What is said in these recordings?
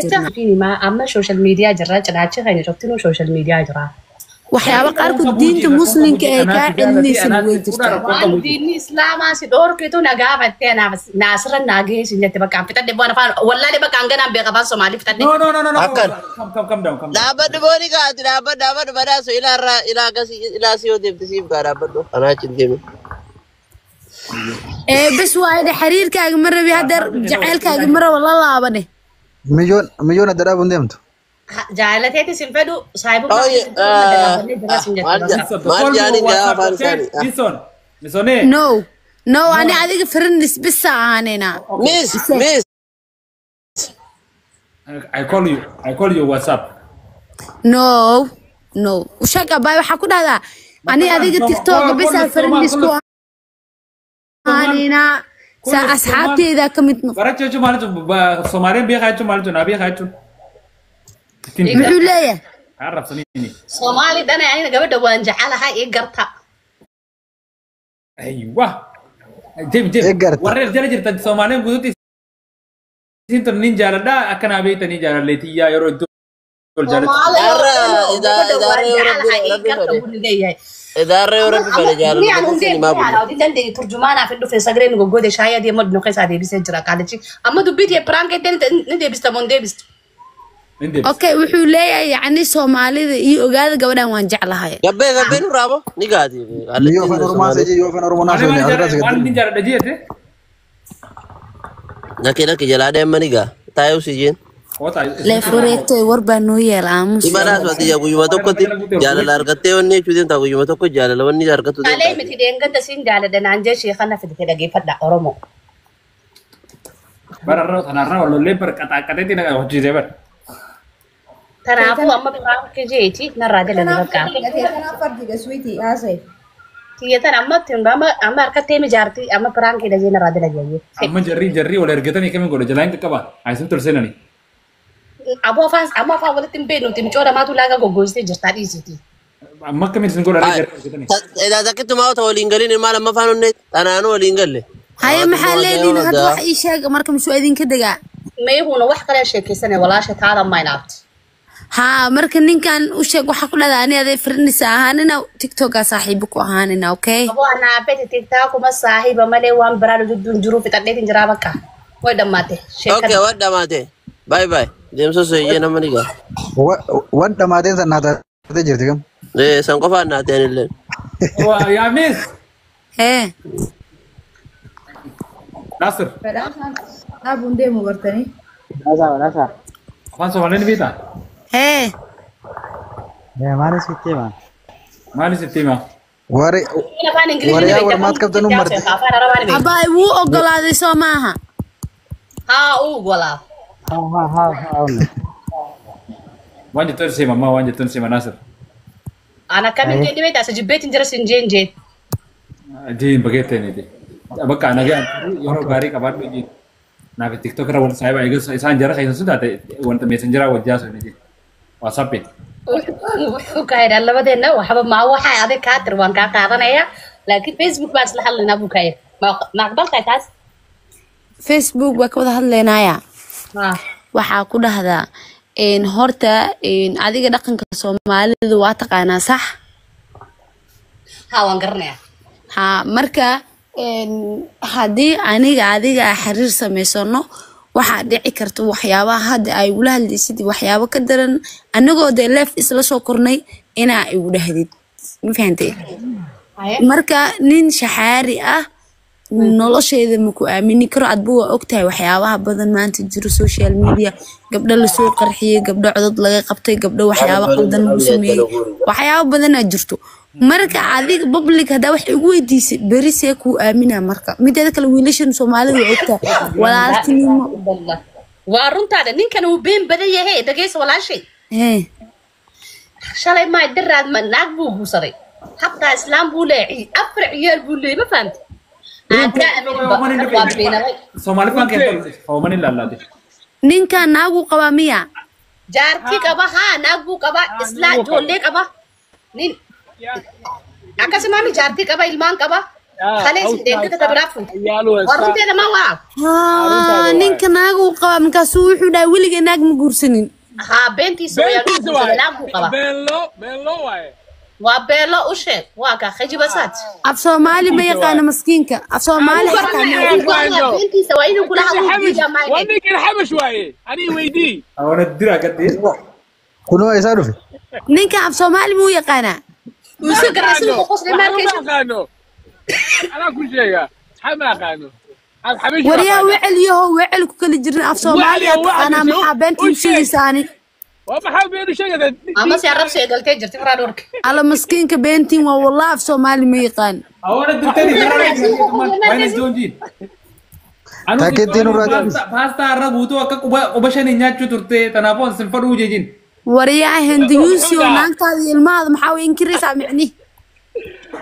jirnaa fiini ma amma social media jira jilaaci hayna joogtino social media jira waxyaabo qaarkood diinta muslimka ay kaa celinaysan way jirtaa waan diinni islaamaa si dhorkeetu nagaafattee naasra naageesin jette bakka fitadde bona faan wallahi bakka anganaan beeqaban Soomaali fitadde no come down dhaabadhu booni gaati dhaabadhu badaaso ilaa siyoo deemtisiif gaa dhaabadhu anaa cintimi bas waa xiriirkaaga ma rabi hadeer jaceylkaaga ma rabo la laabane مليون دراب وندمت jaalateti sinfedu saahibu marjani jaa farisani Misone no ani adiga friends bis aanena miss I call you WhatsApp. no ushaga bay waxa ku dhahdaa ani adiga TikTok bis friends ku aanena sa asxaabteeda kamid Baracho chumalcho Soomaaliyan biya khaycho malcho nabiya khaycho. muxuu leeyahay Arab sanini. Soomaali dana ayna gabadha waan jecelahay ii garta Aywa. Jim wareer jala jirta Soomaaliyan guduti sinto ninja la akana abita ninja la letiya yoro dol jala. idaare rabbi bale jala ma bu dande turjumana fi dhufe sagreemi gogode shaayadi mad no qeysa deebise jira kaalici amma dubiti prank eden deebista mon deebista okay wuxuu leeyahay yani Soomaalida iyo ogaada gabadhan waan jeclahay gabbe nu raabo nigaadi يوفن أرماناس Wan ninja la dajiyete. nakina jalaade maniga tayo sijin Kota. le fureeto warba noo yeelaa imanas wati ya guyuma tokkoti jala largatte wonni chudin ta guyuma tokko jala wonni largatu de alee miti deengada siin jaalada naanje sheekhana fidke dhageyfadha Oromo Bararro tanarra wallo lebar kata kateti naga hojide bar. tanaafu amma prank jeeti narraade la naga Kana fardiga sweetie asay. tiyatan amma timbama amma arkatee mi jaarti amma prank ida jee narraade la jeeye Amma jarri wala ergetani kami godo jalain kaba. Aisun tulsenani. amma fa wala timbe no timchoda matu laga gogoste jirta dhiisiti Amma kami sin godo jarri ergetani. ida zakitu ma wata walingalin mala ma fanunne tanano walingalle haye maxaa leediin hadda wax ii sheeg marka muxuu idinka dagaa meeyuuna wax kale sheekaysanay walaasha taada maynaabti ha marka ninkan u sheeg waxa ku dhada ani aday friends ahaanina TikTok saaxiib ku ahaanina okay abo ana apeti TikTok kuma saahiba male waan baraado dudun juru fitadheetin jiraabaka way dhamaate okay wada mate bye demso seyena maniga وانت ما تنسى انها تجري كم san qofa na tanille Wa ya miss. Nasir. Abunde mo gartani. ناسا Apaan Soomaaliyan bita? يا مالس كتير Maali sittima. وري وريا ورمات كابتن عمر abay wuu ogolaaday soo maaha ha uu gola ها Wanja tun sima ma wanja tun sima Nasir. ana kamin kendi beta sa jibetin jira sinjenje Jin bagete ni di. Bakka naga yoro gari kabar ni. Na TikTok ra wal saiba igus isan jara kaysa sudah te wanta messenger wajja so ni. WhatsApp it. wuxuu ka yidhaa labadeena waxba ma waxa adag kaa tir waan kaa qaadanaya laakiin Facebook baa isla hadlaynaa buu ka yidhi ma aqbaltay taas Facebook waa ka wada hadlaynaya waxaa ku dhahdaa horta adiga dhaqanka Soomaalida waa taqaanaa sax ha waan garanaya ha marka haddii aniga adiga xiriir samaysano waxaa dhici karta waxyaabaha hadda ay ula hadlaysid waxyaabo ka daran anagoo de leef isla soo kornay inaa igu dhahdid ma fahantay marka nin shaxaari ah nolosheeda ma ku aamini karo adba waa ogtahay waxyaabaha badan maanta jiro social media gabdho lasoo qarxiyey gabdho codod laga qabtay gabdho waxyaabo qaldan lagu sameeyey waxyaabo badanaa jirto marka adiga public hadaa wax igu weydiisay beri see kuu aamina marka mideeda kale wiilashan Soomaalida waa ogtahay walaaltinimo waa runtaada ninkan uu been badan yahay dhageysa walaashay shalay ma diraad ma naag buu guursaday hatta islaam buu leeyahay afar ciyaal buu leeyahay ma fahamtay Soomaali fan kento Soomaali lalade. ninka naagu qaba miya jaarti qaba ha naag buu qaba isla joollee qaba nin akasi maami jaarti qaba ilmaan qaba خليس دينك تبرافو ورنتيدا ما waa ها ninka naag uu qaba markaasuu wuxuu dhahay weliga naag ma guursanin ha beentiisa waa naag uu qaba beenlo waaye waa beelo u sheeg waa ka khajibasaad af Soomaali ma yaqaan maskiinka af Soomaali beentiisa waa inuu kula hadlo waa ninkan xabash waaye ani weydii awana dira kadib kuno ay saarufi ninka af Soomaali mu yaqaana muuse garaysan ku qosli markay qaano ana ku sheega xama qaano al xabash wariyaa wecel ku kala jirin af Soomaali ana ma beentiisa وما بينو شيء أما سيعرف شيء قلت جرت مرة دورك على مسكين كبنتين والله في صومالي ما يقان أولا دكتوري وين الزوجين أنا تاكيدين وراجع باستا رغوتو أكاك وبشاني نياتشو ترتي تنافون سنفرو جيجين وريا هنديوسي ونانك هذه الماضي محاول ينكري سامعني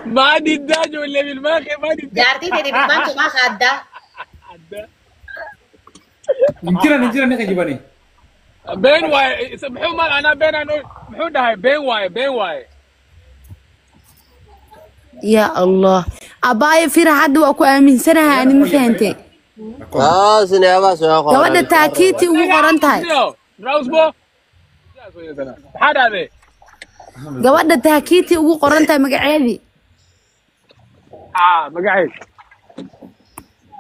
ما دي الداج ولا بالماخي ما دي جارتي تدي بالماخي ما خادا نجرا نخجباني بين واي سبحوا مال انا بين انا محو دهي بين واي يا الله اباي في حد واكو امين سنه اني ما فهمتي سنه سو gabadha taakiiti ugu qoran tahay راوسبو هذا gabadha taakiiti ugu qoran tahay magaceedii magaceed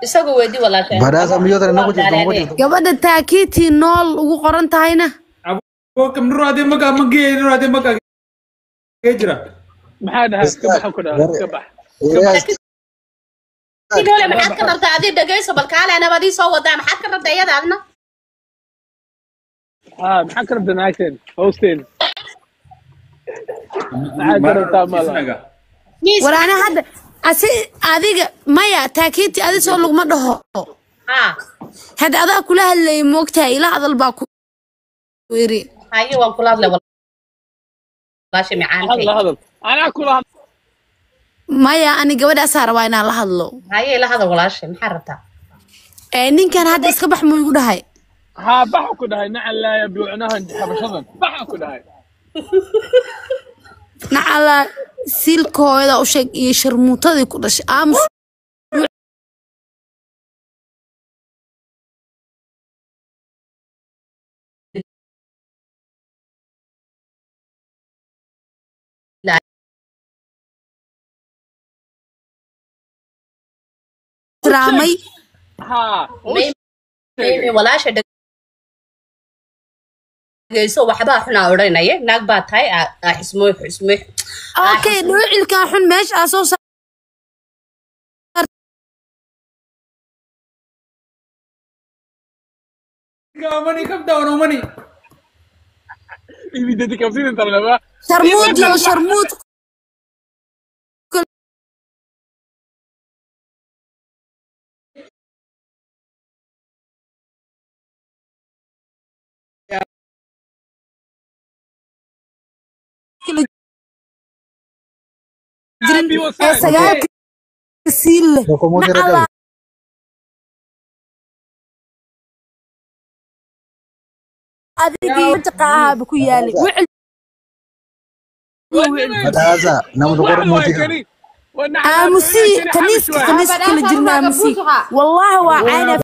isagu weydii walaashay baraasa miyoodan nagu jirto gabadha taakiiti nool ugu qoran tahayna abo kam nuraade maga geejira maxaa dhahay ka bax sidoo le maxaad ka rabtaa adii dhageyso bal kaale anabadii soo wadaa maxaad ka rabtaa iyadaadna maxaa ka rabtaa naagteen hosteen maxaa ka rabtaa mala waraana hadda asi adiga maya taakiiti adi soo laguma dhaho hadda adaa kula hadlay moogtahay ila hadal baa ku weeri haye waan kula hadlay walaashay macaantay hadal anaa kula maya ani gabadhaas rabaa inaan la hadlo haye ila hadal walaashay maxaa rabtaa ninkan hadda iska bax muu igu dhahay baxu ku dhahay nacal laa yabluucnaha xabashadan baxu ku dhahay nacala silkooda u sheeg iyo sharmuutadii ku dhashay aamus ramay walaasha dhageyso waxbaa xunaa odhanaya naag baa tahay xismooy okay dhuucilkaa xun meesha aa soo ماني كم داون وماني بدك كم انت ولا شرموط يا شرموط سجاك سيل أديك تقعها بكيالي هذا نمد قرموتي آمسي خميس كل جرنا آمسي والله وعانا